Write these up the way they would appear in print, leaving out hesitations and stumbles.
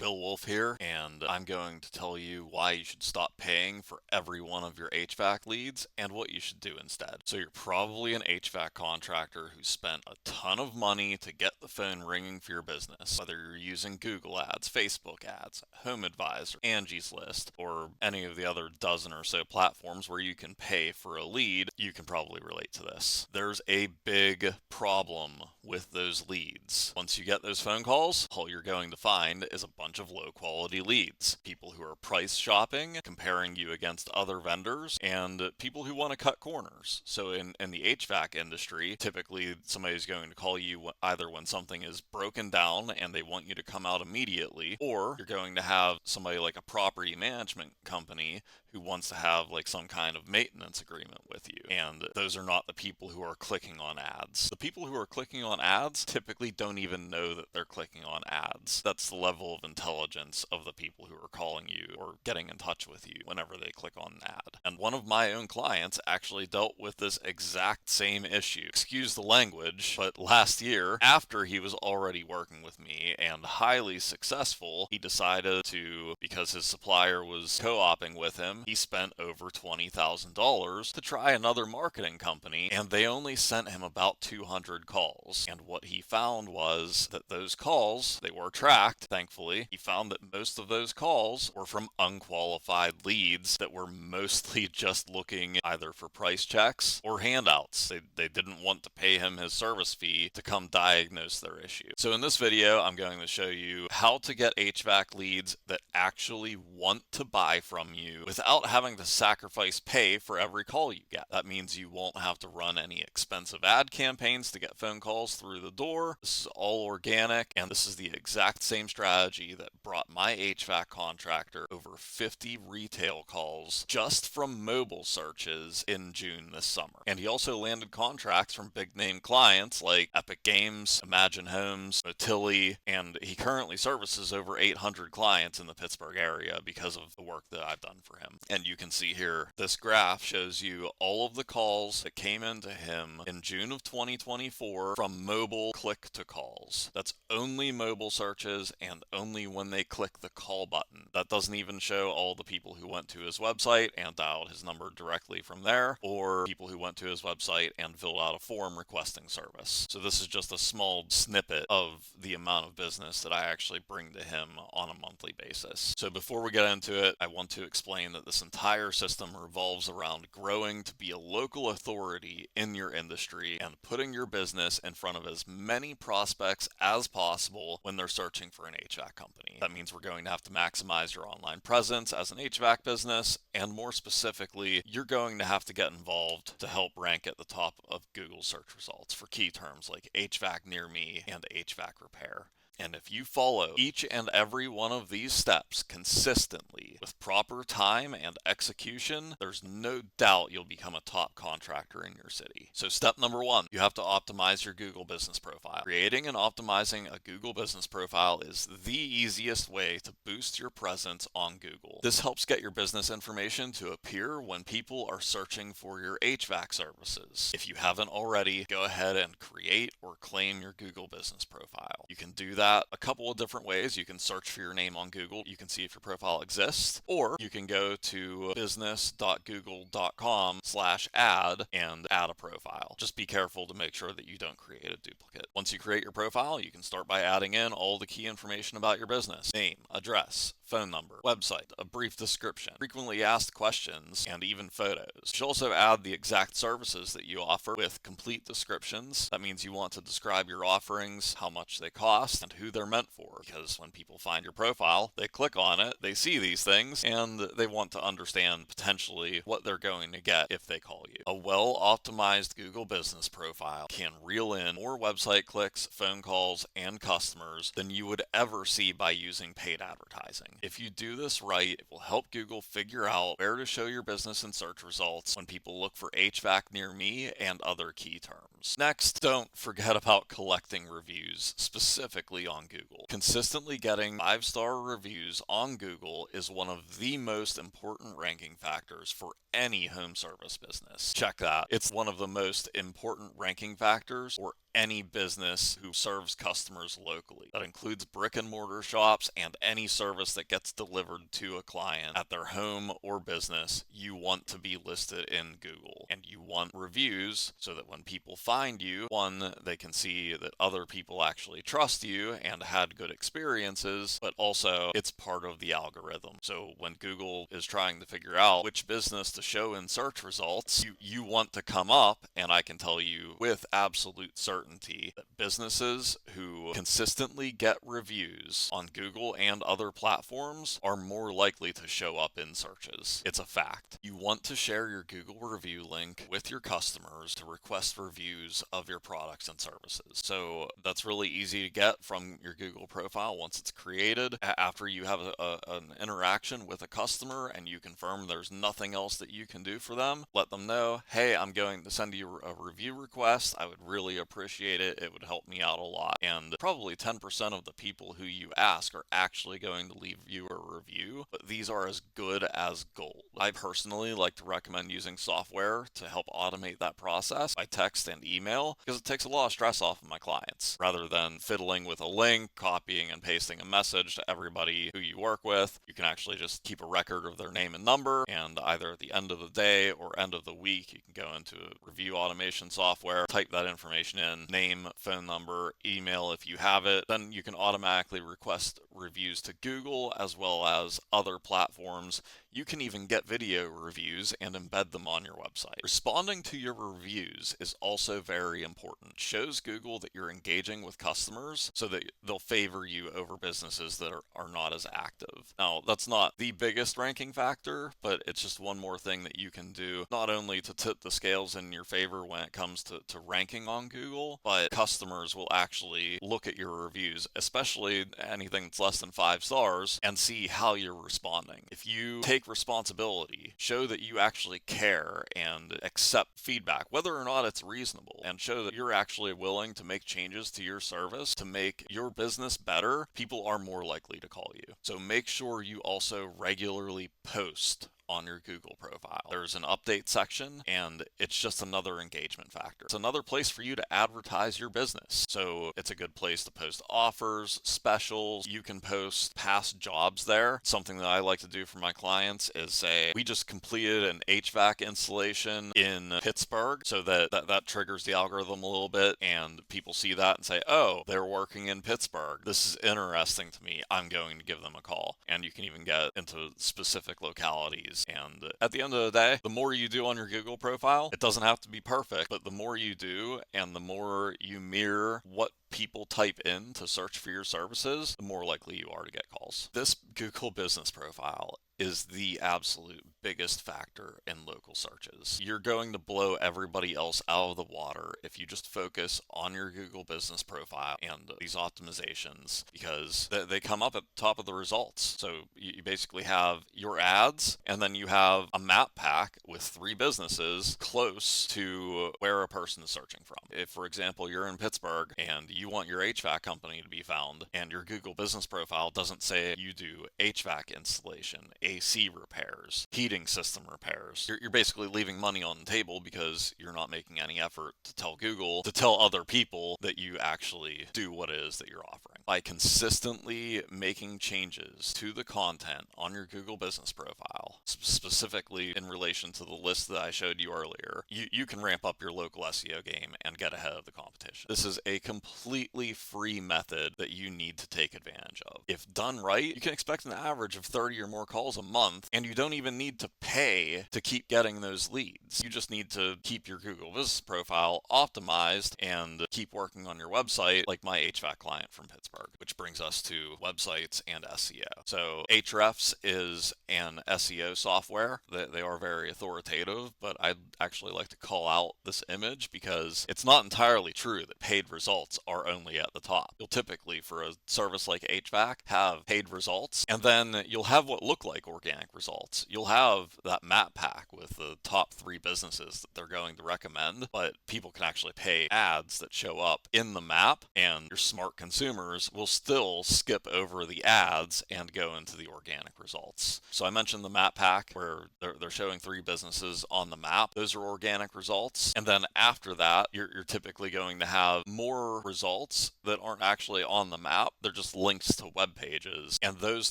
Bill Wolf here, and I'm going to tell you why you should stop paying for every one of your HVAC leads and what you should do instead. So you're probably an HVAC contractor who spent a ton of money to get the phone ringing for your business, whether you're using Google ads, Facebook ads, Home Advisor, Angie's List, or any of the other dozen or so platforms where you can pay for a lead. You can probably relate to this. There's a big problem with those leads. Once you get those phone calls, all you're going to find is a bunch of low quality leads. People who are price shopping, comparing you against other vendors, and people who want to cut corners. So in the HVAC industry, typically somebody's going to call you either when something is broken down and they want you to come out immediately, or you're going to have somebody like a property management company who wants to have like some kind of maintenance agreement with you. And those are not the people who are clicking on ads. The people who are clicking on ads typically don't even know that they're clicking on ads. That's the level of intelligence of the people who are calling you or getting in touch with you whenever they click on an ad. And one of my own clients actually dealt with this exact same issue. Excuse the language, but last year, after he was already working with me and highly successful, he decided to, because his supplier was co-oping with him, he spent over $20,000 to try another marketing company, and they only sent him about 200 calls. And what he found was that those calls, they were tracked, thankfully. He found that most of those calls were from unqualified leads that were mostly just looking either for price checks or handouts. They didn't want to pay him his service fee to come diagnose their issue. So in this video, I'm going to show you how to get HVAC leads that actually want to buy from you without having to sacrifice pay for every call you get. That means you won't have to run any expensive ad campaigns to get phone calls through the door. This is all organic, and this is the exact same strategy that brought my HVAC contractor over 50 retail calls just from mobile searches in June this summer. And he also landed contracts from big name clients like Epic Games, Imagine Homes, Motilli, and he currently services over 800 clients in the Pittsburgh area because of the work that I've done for him. And you can see here, this graph shows you all of the calls that came into him in June of 2024 from mobile click to calls. That's only mobile searches and only when they click the call button. That doesn't even show all the people who went to his website and dialed his number directly from there, or people who went to his website and filled out a form requesting service. So this is just a small snippet of the amount of business that I actually bring to him on a monthly basis. So before we get into it, I want to explain that this entire system revolves around growing to be a local authority in your industry and putting your business in front of as many prospects as possible when they're searching for an HVAC company. That means we're going to have to maximize your online presence as an HVAC business, and more specifically, you're going to have to get involved to help rank at the top of Google search results for key terms like HVAC near me and HVAC repair. And if you follow each and every one of these steps consistently with proper time and execution, there's no doubt you'll become a top contractor in your city. So step number one, you have to optimize your Google business profile. Creating and optimizing a Google business profile is the easiest way to boost your presence on Google. This helps get your business information to appear when people are searching for your HVAC services. If you haven't already, go ahead and create or claim your Google business profile. You can do that a couple of different ways. You can search for your name on Google. You can see if your profile exists, or you can go to business.google.com/add and add a profile. Just be careful to make sure that you don't create a duplicate. Once you create your profile, you can start by adding in all the key information about your business: name, address, phone number, website, a brief description, frequently asked questions, and even photos. You should also add the exact services that you offer with complete descriptions. That means you want to describe your offerings, how much they cost, and who they're meant for, because when people find your profile, they click on it, they see these things, and they want to understand potentially what they're going to get if they call you. A well-optimized Google business profile can reel in more website clicks, phone calls, and customers than you would ever see by using paid advertising. If you do this right, it will help Google figure out where to show your business in search results when people look for HVAC near me and other key terms. Next, don't forget about collecting reviews, specifically on Google. Consistently getting 5-star reviews on Google is one of the most important ranking factors for any home service business. Check that. It's one of the most important ranking factors for any business who serves customers locally. That includes brick and mortar shops and any service that gets delivered to a client at their home or business. You want to be listed in Google, and you want reviews so that when people find you, one, they can see that other people actually trust you and had good experiences, but also it's part of the algorithm. So when Google is trying to figure out which business to show in search results, you want to come up, and I can tell you with absolute certainty that businesses who consistently get reviews on Google and other platforms are more likely to show up in searches. It's a fact. You want to share your Google review link with your customers to request reviews of your products and services. So that's really easy to get from your Google profile once it's created. After you have an interaction with a customer and you confirm there's nothing else that you can do for them, let them know, hey, I'm going to send you a review request. I would really appreciate it. It would help me out a lot. And probably 10% of the people who you ask are actually going to leave you a review, but these are as good as gold. I personally like to recommend using software to help automate that process by text and email, because it takes a lot of stress off of my clients. Rather than fiddling with a link, copying and pasting a message to everybody who you work with, you can actually just keep a record of their name and number, and either at the end of the day or end of the week, you can go into review automation software, type that information in, name, phone number, email if you have it. Then you can automatically request reviews to Google as well as other platforms. You can even get video reviews and embed them on your website. Responding to your reviews is also very important. It shows Google that you're engaging with customers so that they'll favor you over businesses that are not as active. Now, that's not the biggest ranking factor, but it's just one more thing that you can do, not only to tip the scales in your favor when it comes to ranking on Google, but customers will actually look at your reviews, especially anything that's less than 5 stars, and see how you're responding. If you take responsibility, show that you actually care and accept feedback, whether or not it's reasonable, and show that you're actually willing to make changes to your service to make your business better, people are more likely to call you. So make sure you also regularly post on your Google profile. There's an update section, and it's just another engagement factor. It's another place for you to advertise your business. So it's a good place to post offers, specials. You can post past jobs there. Something that I like to do for my clients is say, we just completed an HVAC installation in Pittsburgh, so that triggers the algorithm a little bit, and people see that and say, oh, they're working in Pittsburgh. This is interesting to me. I'm going to give them a call. And you can even get into specific localities. And at the end of the day, the more you do on your Google profile, it doesn't have to be perfect, but the more you do and the more you mirror what people type in to search for your services, the more likely you are to get calls. This Google business profile is the absolute biggest factor in local searches. You're going to blow everybody else out of the water if you just focus on your Google business profile and these optimizations, because they come up at the top of the results. So you basically have your ads, and then you have a map pack with 3 businesses close to where a person is searching from. If, for example, you're in Pittsburgh and you want your HVAC company to be found, and your Google business profile doesn't say you do HVAC installation, AC repairs, heating system repairs, you're basically leaving money on the table because you're not making any effort to tell Google, to tell other people that you actually do what it is that you're offering. By consistently making changes to the content on your Google business profile, specifically in relation to the list that I showed you earlier, you can ramp up your local SEO game and get ahead of the competition. This is a completely free method that you need to take advantage of. If done right, you can expect an average of 30 or more calls a month, and you don't even need to pay to keep getting those leads. You just need to keep your Google business profile optimized and keep working on your website, like my HVAC client from Pittsburgh, which brings us to websites and SEO. So Ahrefs is an SEO software. They are very authoritative, but I'd actually like to call out this image because it's not entirely true that paid results are only at the top. You'll typically, for a service like HVAC, have paid results, and then you'll have what look like organic results. You'll have have that map pack with the top 3 businesses that they're going to recommend, but people can actually pay ads that show up in the map, and your smart consumers will still skip over the ads and go into the organic results. So I mentioned the map pack where they're showing 3 businesses on the map. Those are organic results. And then after that, you're typically going to have more results that aren't actually on the map. They're just links to web pages. And those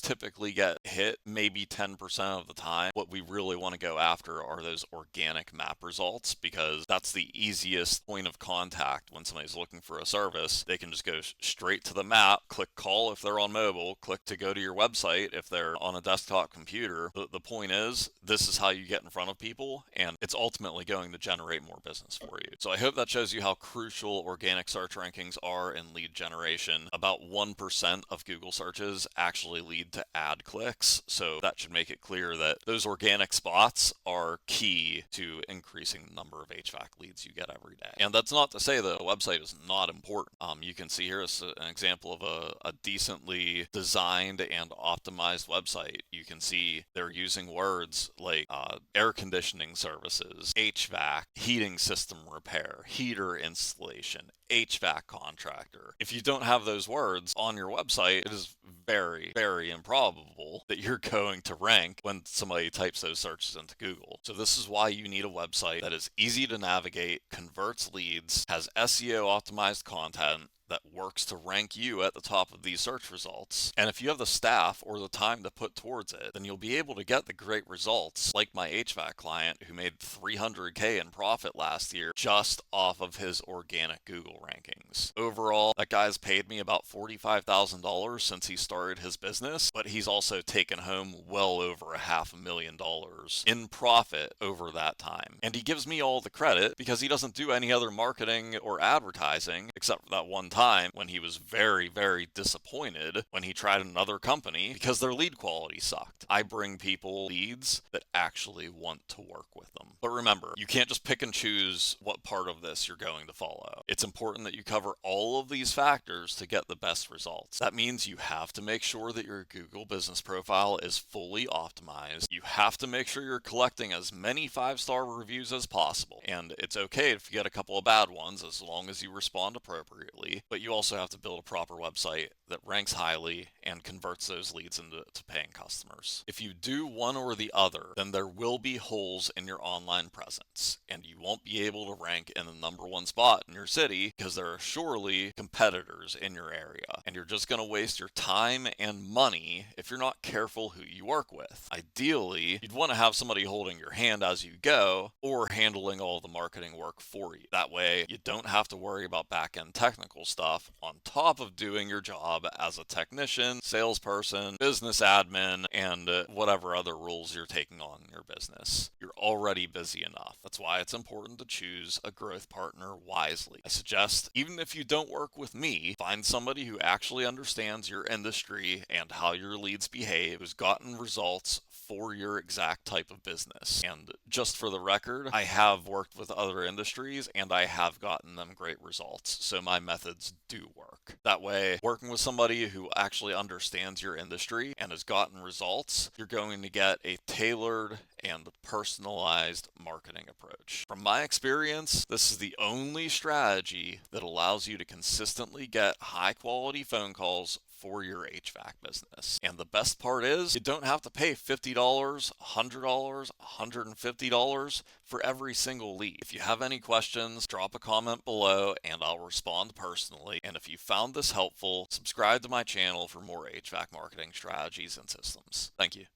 typically get hit maybe 10% of the time. What we really want to go after are those organic map results, because that's the easiest point of contact when somebody's looking for a service. They can just go straight to the map, click call if they're on mobile, click to go to your website if they're on a desktop computer. The point is, this is how you get in front of people, and it's ultimately going to generate more business for you. So I hope that shows you how crucial organic search rankings are in lead generation. About 1% of Google searches actually lead to ad clicks, so that should make it clear that those organic spots are key to increasing the number of HVAC leads you get every day. And that's not to say that a website is not important. You can see here is an example of a decently designed and optimized website. You can see they're using words like air conditioning services, HVAC, heating system repair, heater installation, HVAC contractor. If you don't have those words on your website, it is very, very improbable that you're going to rank when somebody types those searches into Google. So this is why you need a website that is easy to navigate, converts leads, has SEO optimized content, that works to rank you at the top of these search results. And if you have the staff or the time to put towards it, then you'll be able to get the great results, like my HVAC client who made $300K in profit last year just off of his organic Google rankings. Overall, that guy's paid me about $45,000 since he started his business, but he's also taken home well over $500,000 in profit over that time. And he gives me all the credit because he doesn't do any other marketing or advertising except for that one time when he was very, very disappointed when he tried another company because their lead quality sucked. I bring people leads that actually want to work with them. But remember, you can't just pick and choose what part of this you're going to follow. It's important that you cover all of these factors to get the best results. That means you have to make sure that your Google business profile is fully optimized. You have to make sure you're collecting as many 5-star reviews as possible. And it's okay if you get a couple of bad ones as long as you respond appropriately. But you also have to build a proper website that ranks highly and converts those leads into paying customers. If you do one or the other, then there will be holes in your online presence, and you won't be able to rank in the #1 spot in your city because there are surely competitors in your area, and you're just going to waste your time and money if you're not careful who you work with. Ideally, you'd want to have somebody holding your hand as you go or handling all the marketing work for you. That way, you don't have to worry about back-end technical stuff on top of doing your job as a technician, salesperson, business admin, and whatever other roles you're taking on in your business. You're already busy enough. That's why it's important to choose a growth partner wisely. I suggest, even if you don't work with me, find somebody who actually understands your industry and how your leads behave, who's gotten results for your exact type of business. And just for the record, I have worked with other industries and I have gotten them great results, so my methods do work. That way, working with somebody who actually understands your industry and has gotten results, you're going to get a tailored and personalized marketing approach. From my experience, this is the only strategy that allows you to consistently get high quality phone calls for your HVAC business. And the best part is, you don't have to pay $50, $100, $150 for every single lead. If you have any questions, drop a comment below and I'll respond personally. And if you found this helpful, subscribe to my channel for more HVAC marketing strategies and systems. Thank you.